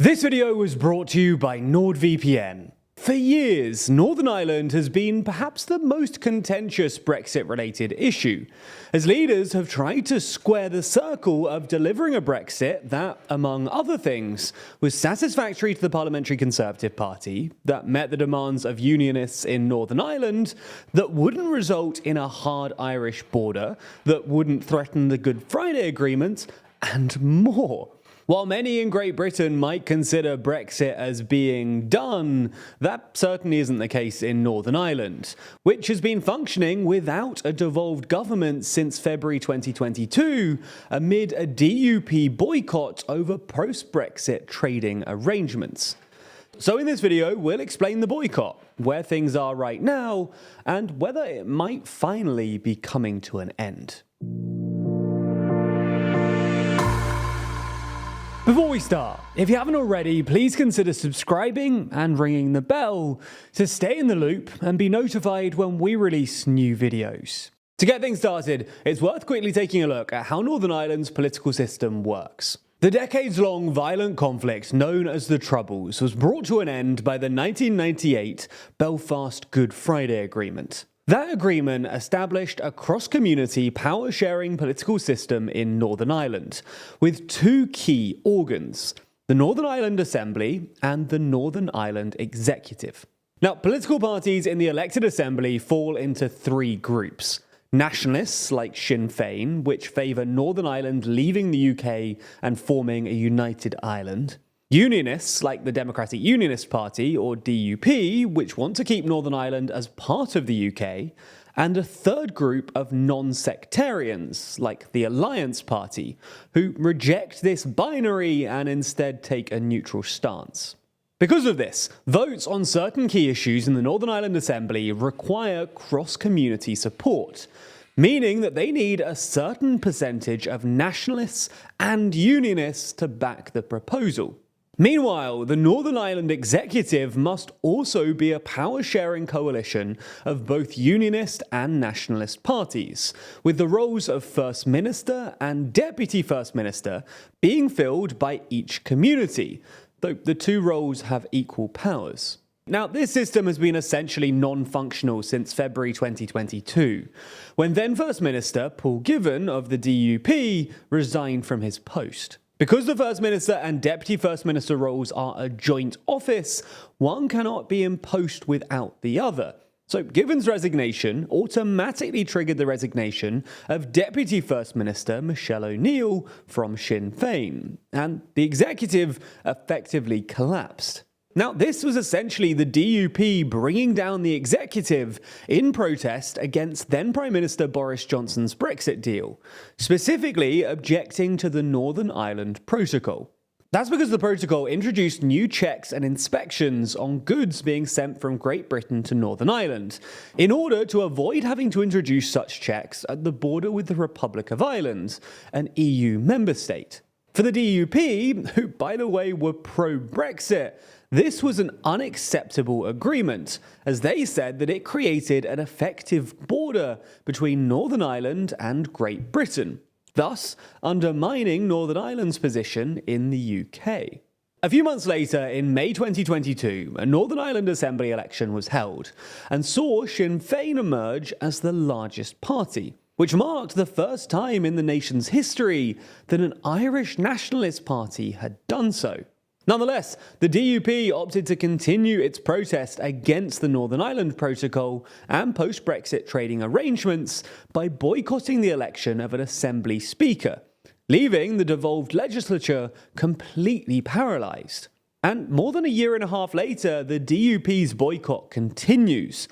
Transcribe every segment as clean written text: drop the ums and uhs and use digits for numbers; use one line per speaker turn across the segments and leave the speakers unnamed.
This video was brought to you by NordVPN. For years, Northern Ireland has been perhaps the most contentious Brexit-related issue, as leaders have tried to square the circle of delivering a Brexit that, among other things, was satisfactory to the Parliamentary Conservative Party, that met the demands of unionists in Northern Ireland, that wouldn't result in a hard Irish border, that wouldn't threaten the Good Friday Agreement, and more. While many in Great Britain might consider Brexit as being done, that certainly isn't the case in Northern Ireland, which has been functioning without a devolved government since February 2022, amid a DUP boycott over post-Brexit trading arrangements. So in this video, we'll explain the boycott, where things are right now, and whether it might finally be coming to an end. Before we start, if you haven't already, please consider subscribing and ringing the bell to stay in the loop and be notified when we release new videos. To get things started, it's worth quickly taking a look at how Northern Ireland's political system works. The decades-long violent conflict known as the Troubles was brought to an end by the 1998 Belfast Good Friday Agreement. That agreement established a cross-community power-sharing political system in Northern Ireland, with two key organs, the Northern Ireland Assembly and the Northern Ireland Executive. Now, political parties in the elected assembly fall into three groups. Nationalists like Sinn Féin, which favour Northern Ireland leaving the UK and forming a united Ireland. Unionists like the Democratic Unionist Party, or DUP, which want to keep Northern Ireland as part of the UK, and a third group of non-sectarians, like the Alliance Party, who reject this binary and instead take a neutral stance. Because of this, votes on certain key issues in the Northern Ireland Assembly require cross-community support, meaning that they need a certain percentage of nationalists and unionists to back the proposal. Meanwhile, the Northern Ireland Executive must also be a power-sharing coalition of both unionist and nationalist parties, with the roles of First Minister and Deputy First Minister being filled by each community, though the two roles have equal powers. Now, this system has been essentially non-functional since February 2022, when then First Minister Paul Givan of the DUP resigned from his post. Because the First Minister and Deputy First Minister roles are a joint office, one cannot be in post without the other. So Givan's resignation automatically triggered the resignation of Deputy First Minister Michelle O'Neill from Sinn Féin, and the executive effectively collapsed. Now, this was essentially the DUP bringing down the executive in protest against then Prime Minister Boris Johnson's Brexit deal, specifically objecting to the Northern Ireland Protocol. That's because the protocol introduced new checks and inspections on goods being sent from Great Britain to Northern Ireland, in order to avoid having to introduce such checks at the border with the Republic of Ireland, an EU member state. For the DUP, who by the way were pro-Brexit, this was an unacceptable agreement, as they said that it created an effective border between Northern Ireland and Great Britain, thus undermining Northern Ireland's position in the UK. A few months later, in May 2022, a Northern Ireland Assembly election was held, and saw Sinn Féin emerge as the largest party, which marked the first time in the nation's history that an Irish nationalist party had done so. Nonetheless, the DUP opted to continue its protest against the Northern Ireland Protocol and post-Brexit trading arrangements by boycotting the election of an Assembly Speaker, leaving the devolved legislature completely paralysed. And more than a year and a half later, the DUP's boycott continues,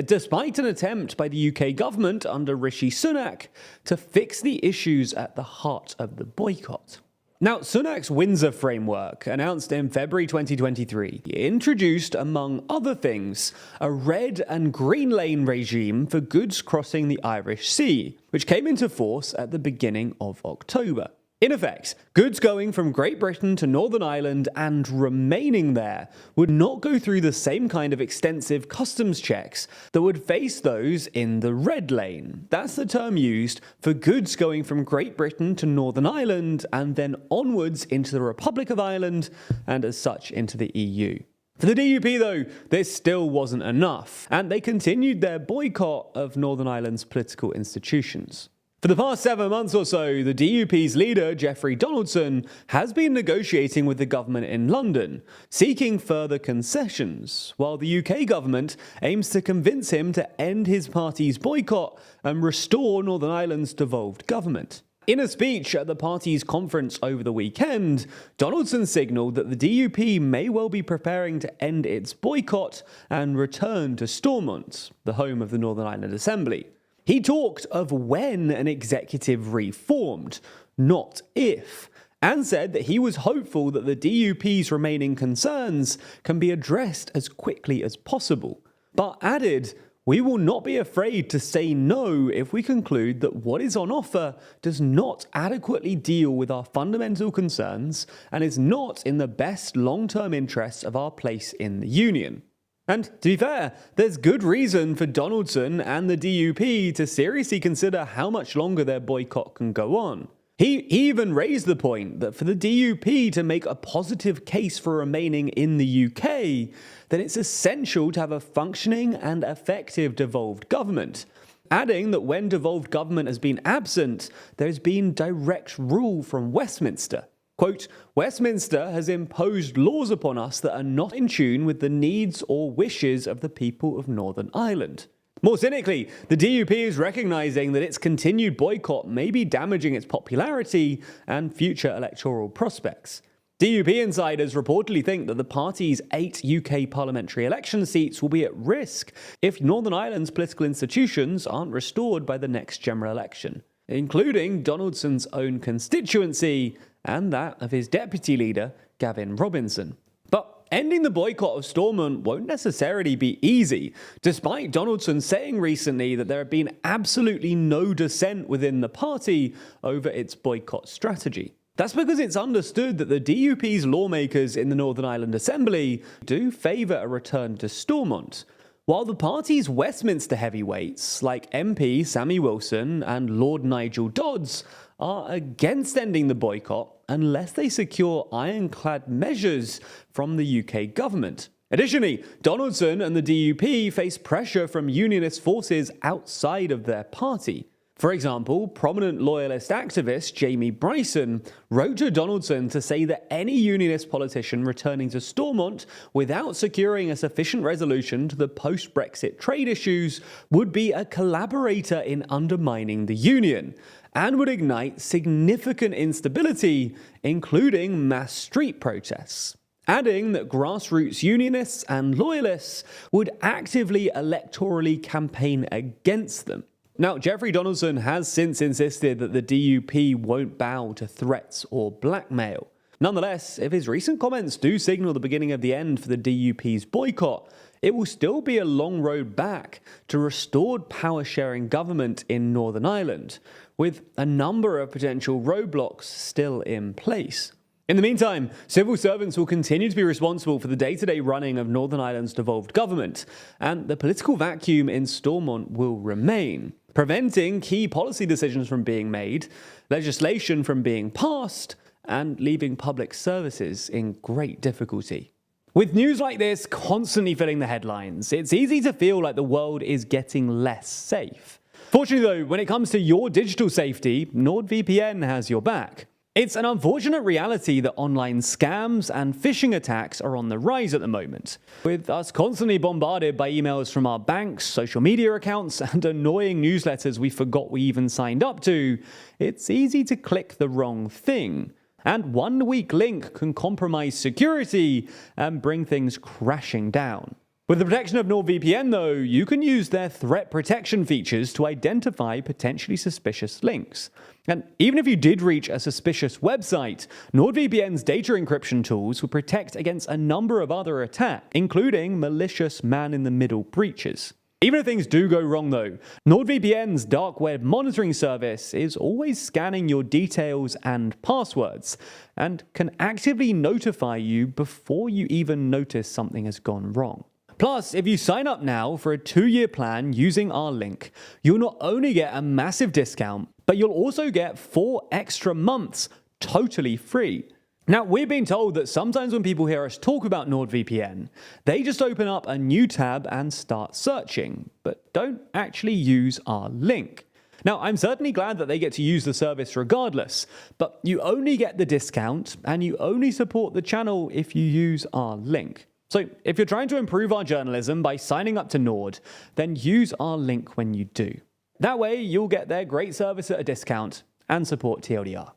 despite an attempt by the UK government under Rishi Sunak to fix the issues at the heart of the boycott. Now, Sunak's Windsor framework, announced in February 2023, introduced, among other things, a red and green lane regime for goods crossing the Irish Sea, which came into force at the beginning of October. In effect, goods going from Great Britain to Northern Ireland and remaining there would not go through the same kind of extensive customs checks that would face those in the red lane. That's the term used for goods going from Great Britain to Northern Ireland and then onwards into the Republic of Ireland and as such into the EU. For the DUP though, this still wasn't enough, and they continued their boycott of Northern Ireland's political institutions. For the past 7 months or so, the DUP's leader, Jeffrey Donaldson, has been negotiating with the government in London, seeking further concessions, while the UK government aims to convince him to end his party's boycott and restore Northern Ireland's devolved government. In a speech at the party's conference over the weekend, Donaldson signalled that the DUP may well be preparing to end its boycott and return to Stormont, the home of the Northern Ireland Assembly. He talked of when an executive reformed, not if, and said that he was hopeful that the DUP's remaining concerns can be addressed as quickly as possible, but added, "We will not be afraid to say no if we conclude that what is on offer does not adequately deal with our fundamental concerns and is not in the best long-term interests of our place in the Union." And to be fair, there's good reason for Donaldson and the DUP to seriously consider how much longer their boycott can go on. He even raised the point that for the DUP to make a positive case for remaining in the UK, then it's essential to have a functioning and effective devolved government, adding that when devolved government has been absent, there's been direct rule from Westminster. Quote, "Westminster has imposed laws upon us that are not in tune with the needs or wishes of the people of Northern Ireland." More cynically, the DUP is recognising that its continued boycott may be damaging its popularity and future electoral prospects. DUP insiders reportedly think that the party's 8 UK parliamentary election seats will be at risk if Northern Ireland's political institutions aren't restored by the next general election, including Donaldson's own constituency and that of his deputy leader, Gavin Robinson. But ending the boycott of Stormont won't necessarily be easy, despite Donaldson saying recently that there had been absolutely no dissent within the party over its boycott strategy. That's because it's understood that the DUP's lawmakers in the Northern Ireland Assembly do favour a return to Stormont, while the party's Westminster heavyweights, like MP Sammy Wilson and Lord Nigel Dodds, are against ending the boycott unless they secure ironclad measures from the UK government. Additionally, Donaldson and the DUP face pressure from unionist forces outside of their party. For example, prominent loyalist activist Jamie Bryson wrote to Donaldson to say that any unionist politician returning to Stormont without securing a sufficient resolution to the post-Brexit trade issues would be a collaborator in undermining the union and would ignite significant instability, including mass street protests, adding that grassroots unionists and loyalists would actively electorally campaign against them. Now, Jeffrey Donaldson has since insisted that the DUP won't bow to threats or blackmail. Nonetheless, if his recent comments do signal the beginning of the end for the DUP's boycott, it will still be a long road back to restored power-sharing government in Northern Ireland, with a number of potential roadblocks still in place. In the meantime, civil servants will continue to be responsible for the day-to-day running of Northern Ireland's devolved government, and the political vacuum in Stormont will remain, preventing key policy decisions from being made, legislation from being passed, and leaving public services in great difficulty. With news like this constantly filling the headlines, it's easy to feel like the world is getting less safe. Fortunately though, when it comes to your digital safety, NordVPN has your back. It's an unfortunate reality that online scams and phishing attacks are on the rise at the moment. With us constantly bombarded by emails from our banks, social media accounts, and annoying newsletters we forgot we even signed up to, it's easy to click the wrong thing. And one weak link can compromise security and bring things crashing down. With the protection of NordVPN though, you can use their threat protection features to identify potentially suspicious links. And even if you did reach a suspicious website, NordVPN's data encryption tools will protect against a number of other attacks, including malicious man-in-the-middle breaches. Even if things do go wrong though, NordVPN's dark web monitoring service is always scanning your details and passwords, and can actively notify you before you even notice something has gone wrong. Plus, if you sign up now for a 2-year plan using our link, you'll not only get a massive discount, but you'll also get 4 extra months totally free. Now, we've been told that sometimes when people hear us talk about NordVPN, they just open up a new tab and start searching, but don't actually use our link. Now, I'm certainly glad that they get to use the service regardless, but you only get the discount and you only support the channel if you use our link. So if you're trying to improve our journalism by signing up to Nord, then use our link when you do. That way, you'll get their great service at a discount and support TLDR.